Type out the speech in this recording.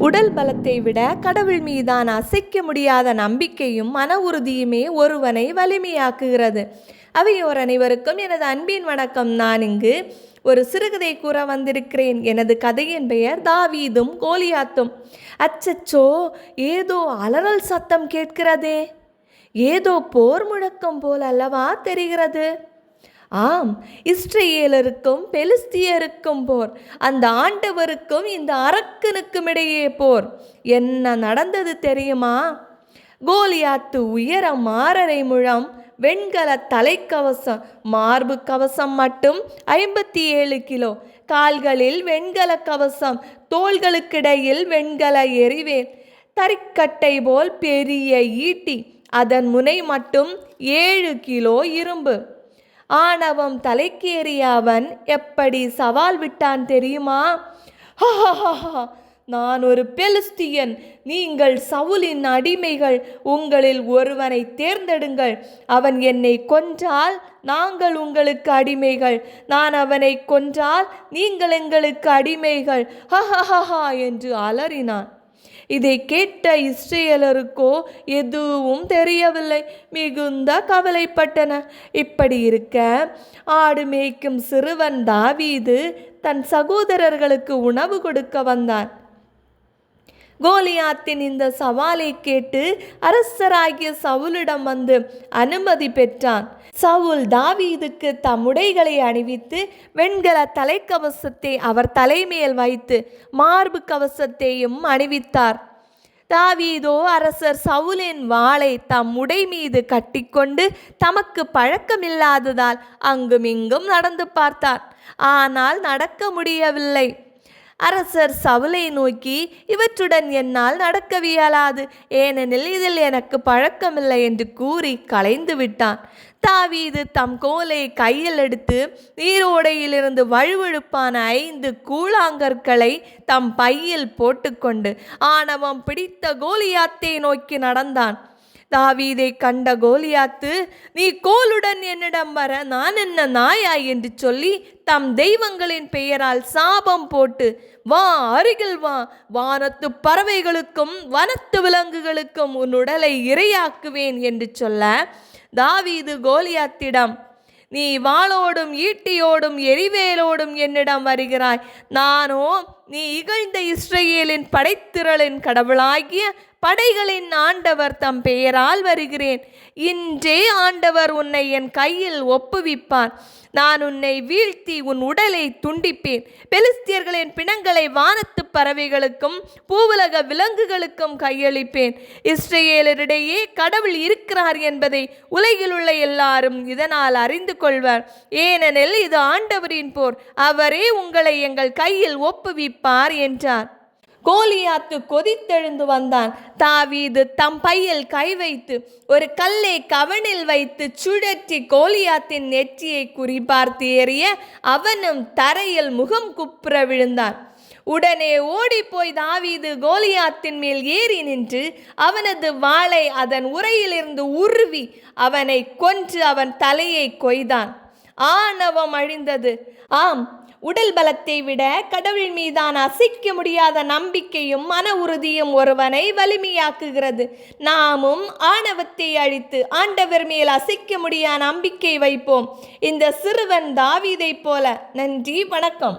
உடல் பலத்தை விட கடவுள் மீதான அசைக்க முடியாத நம்பிக்கையும் மன உறுதியுமே ஒருவனை வலிமையாக்குகிறது. அவையோர் அனைவருக்கும் எனது அன்பின் வணக்கம். நான் இங்கு ஒரு சிறுகதை கூற வந்திருக்கிறேன். எனது கதையின் பெயர் தாவீதும் கோலியாத்தும். அச்சச்சோ, ஏதோ அலறல் சத்தம் கேட்கிறதே, ஏதோ போர் முழக்கம் போல் அல்லவா தெரிகிறது. ஆம், இஸ்ரேலருக்கும் பெலிஸ்தியருக்கும் போர். அந்த ஆண்டவருக்கும் இந்த அரக்கனுக்கும் இடையே போர். என்ன நடந்தது தெரியுமா? கோலியாத்து உயரம் 6.5 முழம், வெண்கல தலைக்கவசம், மார்பு கவசம் மட்டும் 57 கிலோ, கால்களில் வெண்கல கவசம், தோள்களுக்கிடையில் வெண்கல எறிவேல், தறிக்கட்டை போல் பெரிய ஈட்டி, அதன் முனை மட்டும் 7 கிலோ இரும்பு. ஆணவம் தலைக்கேறிய அவன் எப்படி சவால் விட்டான் தெரியுமா? நான் ஒரு பெலிஸ்தியன், நீங்கள் சவுலின் அடிமைகள், உங்களில் ஒருவனை தேர்ந்தெடுங்கள். அவன் என்னை கொன்றால் நாங்கள் உங்களுக்கு அடிமைகள், நான் அவனை கொன்றால் நீங்கள் எங்களுக்கு அடிமைகள் என்று அலறினான். இதை கேட்ட இஸ்ரேலருக்கோ எதுவும் தெரியவில்லை. மிகுந்த கவலைப்பட்டனர். இப்படி இருக்க ஆடு மேய்க்கும் சிறுவன் தாவீது தன் சகோதரர்களுக்கு உணவு கொடுக்க வந்தான். கோலியாத்தின் இந்த சவாலை கேட்டு அரசராகிய சவுலிடம் வந்து அனுமதி பெற்றான். சவுல் தாவீதுக்கு தம் உடைகளை அணிவித்து வெண்கல தலைக்கவசத்தை அவர் தலைமேல் வைத்து மார்பு கவசத்தையும் அணிவித்தார். தாவீதோ அரசர் சவுலின் வாளை தம் உடை மீது கட்டிக்கொண்டு தமக்கு பழக்கமில்லாததால் அங்குமிங்கும் நடந்து பார்த்தார். ஆனால் நடக்க முடியவில்லை. அரசர் சவுலை நோக்கி, இவற்றுடன் என்னால் நடக்கவியலாது, ஏனெனில் இதில் எனக்கு பழக்கமில்லை என்று கூறி கலைந்து விட்டான். தாவீது தம் கோலை கையில் எடுத்து நீரோடையிலிருந்து வழுவழுப்பான 5 கூழாங்கற்களை தம் பையில் போட்டுக்கொண்டு ஆணவம் பிடித்த கோலியாத்தை நோக்கி நடந்தான். தாவீதை கண்ட கோலியாத்து, நீ கோலுடன் என்னிடம் வர நான் என்ன நாயா என்று சொல்லி தம் தெய்வங்களின் பெயரால் சாபம் போட்டு, வா, அருகில் வா, வானத்து பறவைகளுக்கும் வனத்து விலங்குகளுக்கும் உன் உடலை இரையாக்குவேன் என்று சொல்ல, தாவீது கோலியாத்திடம், நீ வாளோடும் ஈட்டியோடும் எரிவேலோடும் என்னிடம் வருகிறாய், நானோ நீ இகழ்ந்த இஸ்ரேலின் படைத்திரளின் கடவுளாகிய படைகளின் ஆண்டவர் தம் பெயரால் வருகிறேன். இன்றே ஆண்டவர் உன்னை என் கையில் ஒப்புவிப்பார். நான் உன்னை வீழ்த்தி உன் உடலை துண்டிப்பேன். பெலிஸ்தியர்களின் பிணங்களை வானத்து பறவைகளுக்கும் பூவுலக விலங்குகளுக்கும் கையளிப்பேன். இஸ்ரேலரிடையே கடவுள் இருக்கிறார் என்பதை உலகில் உள்ள எல்லாரும் இதனால் அறிந்து கொள்வர். ஏனெனில் இது ஆண்டவரின் போர், அவரே உங்களை எங்கள் கையில் ஒப்புவிப்பார் என்றார். கோலியாத்து கொதித்தெழுந்து வந்தான். தாவீது தம் பையில் கை வைத்து ஒரு கல்லை கவனில் வைத்து சுழற்றி கோலியாத்தின் நெற்றியை குறிபார்த்து எறிய அவனும் தரையில் முகம் குப்புற விழுந்தான். உடனே ஓடிப்போய் தாவீது கோலியாத்தின் மேல் ஏறி நின்று அவனது வாளை அதன் உறையிலிருந்து உருவி அவனை கொன்று அவன் தலையை கொய்தான். ஆணவம் அழிந்தது. ஆம், உடல் பலத்தை விட கடவுள் மீதான அசைக்க முடியாத நம்பிக்கையும் மன உறுதியும் ஒருவனை வலிமையாக்குகிறது. நாமும் ஆணவத்தை அழித்து ஆண்டவர் மேல் அசைக்க முடியாத நம்பிக்கை வைப்போம், இந்த சிறுவன் தாவீதை போல. நன்றி, வணக்கம்.